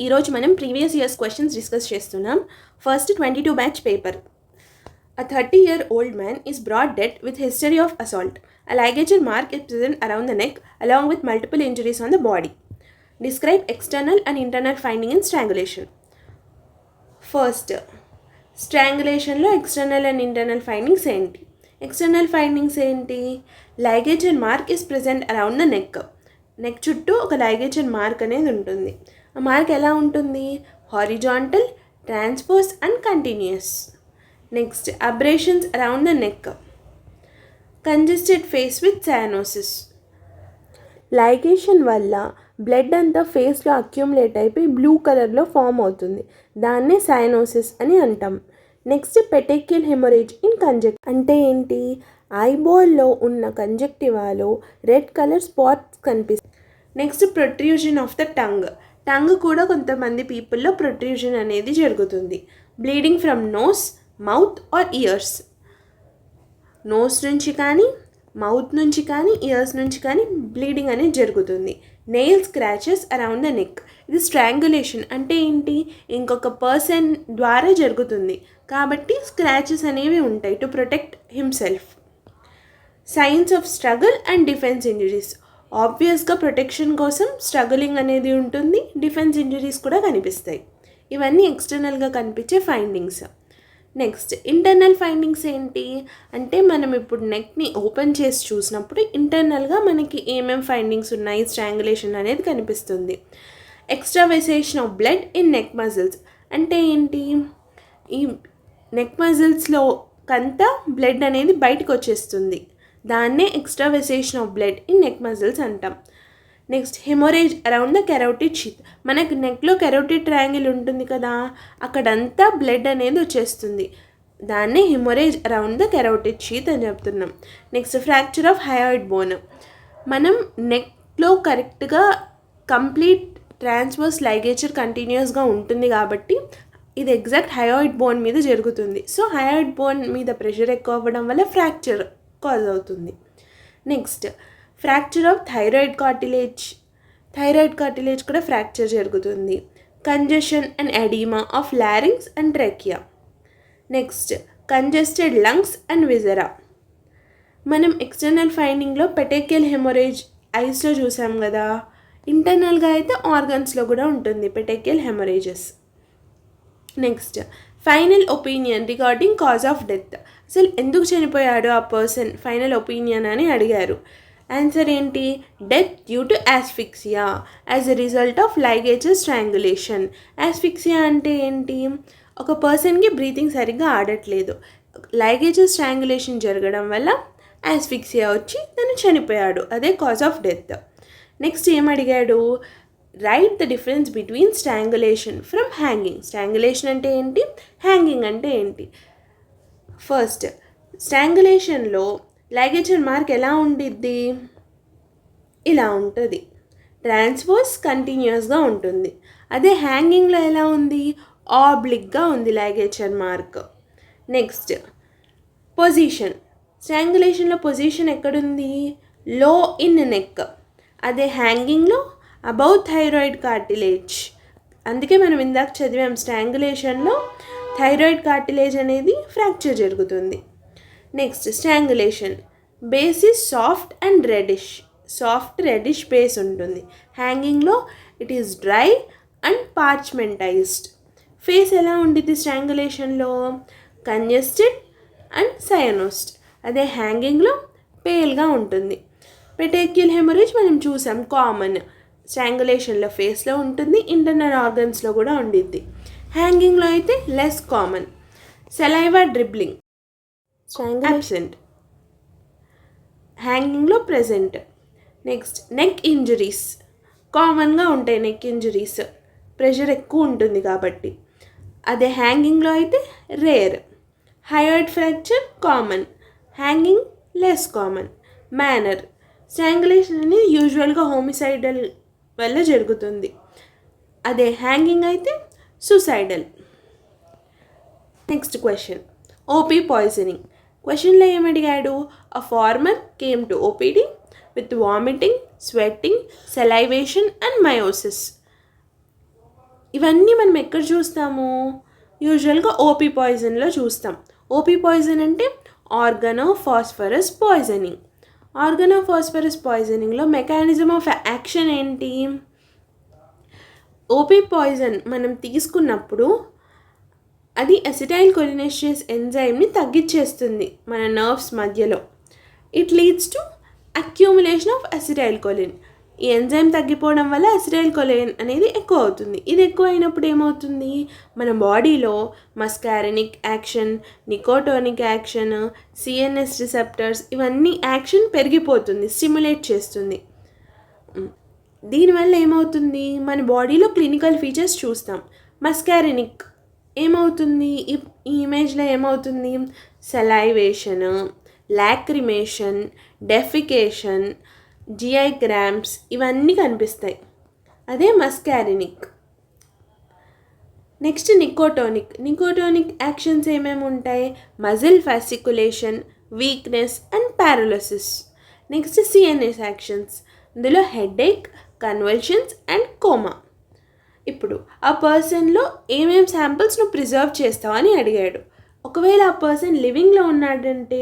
ఈరోజు మనం previous years questions discuss చేస్తున్నాం. First 22 batch paper. A 30-year-old man is brought dead with history of assault. A ligature mark is present around the neck along with multiple injuries on the body. Describe external and internal finding in strangulation. First స్ట్రాంగులేషన్లో external and internal findings ఏంటి? External findings ఏంటి? Ligature mark is present around the neck చుట్టూ ఒక లైగేచర్ mark అనేది ఉంటుంది. ఆ mark ఎలా ఉంటుంది? Horizontal, transpose and continuous. Next abrasions around the neck. Congested face with cyanosis. Ligation వల్ల బ్లడ్ అంతా ఫేస్లో అక్యుములేట్ అయిపోయి బ్లూ కలర్లో ఫామ్ అవుతుంది. దాన్నే సయానోసిస్ అని అంటాం. నెక్స్ట్ పెటెక్యుల్ హెమరేజ్ ఇన్ అంటే ఏంటి? ఐబాల్లో ఉన్న కంజక్టివాలో రెడ్ కలర్ స్పాట్స్ కనిపిస్తాయి. Next protrusion of the tongue కూడా కొంతమంది పీపుల్లో ప్రొట్రూషన్ అనేది జరుగుతుంది. Bleeding from nose, mouth or ears. Nose నుంచి కానీ, మౌత్ నుంచి కానీ, ఇయర్స్ నుంచి కానీ బ్లీడింగ్ అనేది జరుగుతుంది. Nail scratches around the neck. ఇది స్ట్రాంగులేషన్ అంటే ఏంటి? ఇంకొక పర్సన్ ద్వారా జరుగుతుంది కాబట్టి స్క్రాచెస్ అనేవి ఉంటాయి to protect himself. Science of struggle and defence injuries. ఆబ్వియస్గా ప్రొటెక్షన్ కోసం స్ట్రగులింగ్ అనేది ఉంటుంది, డిఫెన్స్ ఇంజరీస్ కూడా కనిపిస్తాయి. ఇవన్నీ ఎక్స్టర్నల్గా కనిపించే ఫైండింగ్స్. నెక్స్ట్ ఇంటర్నల్ ఫైండింగ్స్ ఏంటి అంటే, మనం ఇప్పుడు నెక్ని ఓపెన్ చేసి చూసినప్పుడు ఇంటర్నల్గా మనకి ఏమేమి ఫైండింగ్స్ ఉన్నాయి స్ట్రాంగులేషన్ అనేది కనిపిస్తుంది. Extravasation of blood in neck muscles అంటే ఏంటి? ఈ నెక్ మజిల్స్లో కంతా బ్లడ్ అనేది బయటకు వచ్చేస్తుంది. దాన్నే extravasation of blood in neck muscles అంటాం. Next haemorrhage around the carotid sheath. మనకు నెక్లో కెరోటిడ్ ట్రయాంగిల్ ఉంటుంది కదా, అక్కడంతా బ్లడ్ అనేది వచ్చేస్తుంది. దాన్నే హెమోరేజ్ అరౌండ్ ద కెరోటిడ్ షీత్ అని చెప్తున్నాం. Next fracture of hyoid bone. మనం నెక్లో కరెక్ట్గా కంప్లీట్ ట్రాన్స్వర్స్ లైగేచర్ కంటిన్యూస్గా ఉంటుంది కాబట్టి ఇది ఎగ్జాక్ట్ హయాయిడ్ బోన్ మీద జరుగుతుంది. సో హయాయిడ్ బోన్ మీద ప్రెషర్ ఎక్కువ అవ్వడం వల్ల ఫ్రాక్చర్ కాజ్ అవుతుంది. Next fracture of thyroid cartilage కూడా ఫ్రాక్చర్ జరుగుతుంది. Congestion and oedema of లారింగ్స్ and trachea. Next congested lungs and విజరా. మనం ఎక్స్టర్నల్ ఫైండింగ్లో పెటెక్యుల్ హెమరేజ్ ఐస్లో చూసాం కదా, ఇంటర్నల్గా అయితే ఆర్గన్స్లో కూడా ఉంటుంది petechial haemorrhages. Next final opinion regarding cause of death. అసలు ఎందుకు చనిపోయాడు ఆ పర్సన్, ఫైనల్ ఒపీనియన్ అని అడిగారు. ఆన్సర్ ఏంటి? Death due to asphyxia as a result of ligature strangulation. Asphyxia అంటే ఏంటి? ఒక పర్సన్కి బ్రీతింగ్ సరిగ్గా ఆడట్లేదు, లైగేచర్ స్ట్రాంగులేషన్ జరగడం వల్ల ఆస్ఫిక్సియా వచ్చి తను చనిపోయాడు, అదే కాజ్ ఆఫ్ డెత్. నెక్స్ట్ ఏమడిగాడు? Write the difference between strangulation from hanging. Strangulation అంటే ఏంటి, హ్యాంగింగ్ అంటే ఏంటి? ఫస్ట్ స్ట్రాంగులేషన్లో లైగేచర్ మార్క్ ఎలా ఉండిద్ది? ఇలా ఉంటుంది, ట్రాన్స్వర్స్ కంటిన్యూస్గా ఉంటుంది. అదే హ్యాంగింగ్లో ఎలా ఉంది? ఆబ్లిక్గా ఉంది లైగేచర్ మార్క్. Next position. స్ట్రాంగులేషన్లో పొజిషన్ ఎక్కడుంది? Low in neck. అదే హ్యాంగింగ్లో అబౌవ్ థైరాయిడ్ కార్టిలేజ్. అందుకే మనం ఇందాక చదివాం స్ట్రాంగులేషన్లో థైరాయిడ్ కార్టిలేజ్ అనేది ఫ్రాక్చర్ జరుగుతుంది. Next strangulation base is soft and reddish base ఉంటుంది. హ్యాంగింగ్లో it is dry and parchmentized. Face ఎలా ఉండిద్ది స్ట్రాంగులేషన్లో? Congested and సయానోస్డ్. అదే హ్యాంగింగ్లో పేల్గా ఉంటుంది. పెటెక్యుల్ హెమరేజ్ మనం చూసాం, కామన్ స్ట్రాంగులేషన్లో ఫేస్లో ఉంటుంది, ఇంటర్నల్ ఆర్గన్స్లో కూడా ఉండిద్ది. హ్యాంగింగ్లో అయితే less common. Saliva dribbling absent, హ్యాంగింగ్లో ప్రెజెంట్. నెక్స్ట్ నెక్ ఇంజరీస్ కామన్గా ఉంటాయి. నెక్ ఇంజరీస్ ప్రెషర్ ఎక్కువ ఉంటుంది కాబట్టి. అదే హ్యాంగింగ్లో అయితే rare. Hyoid fracture common, hanging less common. Manner. Strangulation అనేది యూజువల్గా హోమిసైడల్ వల్ల జరుగుతుంది. అదే హ్యాంగింగ్ అయితే suicidal. Next question OP poisoning. క్వశ్చన్లో ఏమడిగాడు? A farmer came to OPD with vomiting, sweating, salivation and meiosis. ఇవన్నీ మనం ఎక్కడ చూస్తాము? యూజువల్గా ఓపీ పాయిజన్లో చూస్తాం. ఓపీ పాయిజన్ అంటే ఆర్గనోఫాస్ఫరస్ పాయిజనింగ్. ఆర్గనోఫాస్ఫరస్ పాయిజనింగ్లో మెకానిజం ఆఫ్ యాక్షన్ ఏంటి? ఓపీ పాయిజన్ మనం తీసుకున్నప్పుడు అది అసిటైల్ కొలినెస్టేస్ ఎంజైమ్ని తగ్గించేస్తుంది మన నర్వ్స్ మధ్యలో. It leads to accumulation of acetylcholine. ఈ ఎంజైమ్ తగ్గిపోవడం వల్ల అసిటైల్ కొలిన్ అనేది ఎక్కువ అవుతుంది. ఇది ఎక్కువ అయినప్పుడు ఏమవుతుంది? మన బాడీలో మస్కారినిక్ యాక్షన్, నికోటోనిక్ యాక్షన్, సిఎన్ఎస్ రిసెప్టర్స్ ఇవన్నీ యాక్షన్ పెరిగిపోతుంది, స్టిమ్యులేట్ చేస్తుంది. దీనివల్ల ఏమవుతుంది? మన బాడీలో క్లినికల్ ఫీచర్స్ చూస్తాం. మస్కారినిక్ ఏమవుతుంది? ఈ ఇమేజ్లో ఏమవుతుంది? Salivation, lacrimation, defecation, GI cramps ఇవన్నీ కనిపిస్తాయి. అదే మస్కారినిక్. నెక్స్ట్ నికోటోనిక్ యాక్షన్స్ ఏమేమి ఉంటాయి? Muscle fasciculation, weakness and paralysis. Next CNS actions, ఇందులో హెడేక్, కన్వల్షన్స్ అండ్ కోమా. ఇప్పుడు ఆ పర్సన్లో ఏమేమి శాంపిల్స్ నువ్వు ప్రిజర్వ్ చేస్తావు అని అడిగాడు. ఒకవేళ ఆ పర్సన్ లివింగ్లో ఉన్నాడంటే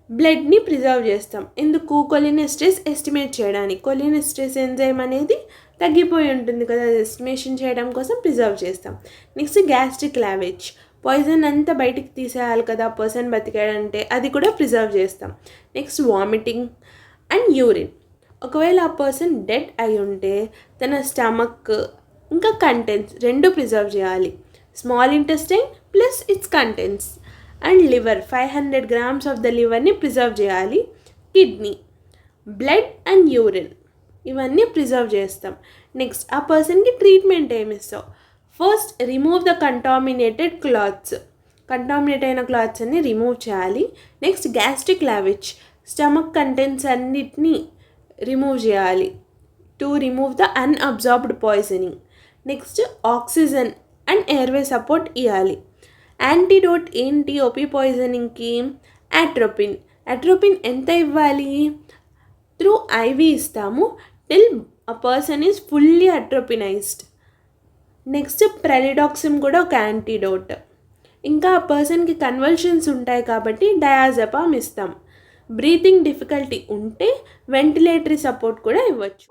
బ్లడ్ని ప్రిజర్వ్ చేస్తాం. ఎందుకు? కొలినెస్టరేస్ ఎస్టిమేట్ చేయడానికి. కొలినెస్టరేస్ ఎంజైమ్ అనేది తగ్గిపోయి ఉంటుంది కదా, అది ఎస్టిమేషన్ చేయడం కోసం ప్రిజర్వ్ చేస్తాం. నెక్స్ట్ గ్యాస్ట్రిక్ లావేజ్, పాయిజన్ అంతా బయటికి తీసేయాలి కదా ఆ పర్సన్ బతికాడంటే, అది కూడా ప్రిజర్వ్ చేస్తాం. Next vomiting and urine. ఒకవేళ ఆ పర్సన్ డెడ్ అయి ఉంటే తన స్టమక్ ఇంకా కంటెంట్స్ రెండు ప్రిజర్వ్ చేయాలి. Small intestine plus its contents and liver 500 grams of the లివర్ని ప్రిజర్వ్ చేయాలి. కిడ్నీ, బ్లడ్ అండ్ యూరిన్ ఇవన్నీ ప్రిజర్వ్ చేస్తాం. నెక్స్ట్ ఆ పర్సన్కి ట్రీట్మెంట్ ఏమి ఇస్తావు? First remove the contaminated clothes. Contaminate అయిన క్లాత్స్ అన్ని రిమూవ్ చేయాలి. Next gastric lavage, stomach contents అన్నిటినీ రిమూవ్ చేయాలి to remove the unabsorbed poisoning. Next oxygen and airway support ఇవ్వాలి. యాంటీడోట్ ఏంటి ఓపీ పాయిజనింగ్కి? అట్రోపిన్ ఎంత ఇవ్వాలి? త్రూ ఐవి ఇస్తాము till a person is fully atropinized. Next pralidoxime కూడా ఒక యాంటీడోట్. ఇంకా ఆ పర్సన్కి కన్వల్షన్స్ ఉంటాయి కాబట్టి డయాజెపామ్ ఇస్తాం. బ్రీతింగ్ డిఫికల్టీ ఉంటే వెంటిలేటరీ సపోర్ట్ కూడా ఇవ్వచ్చు.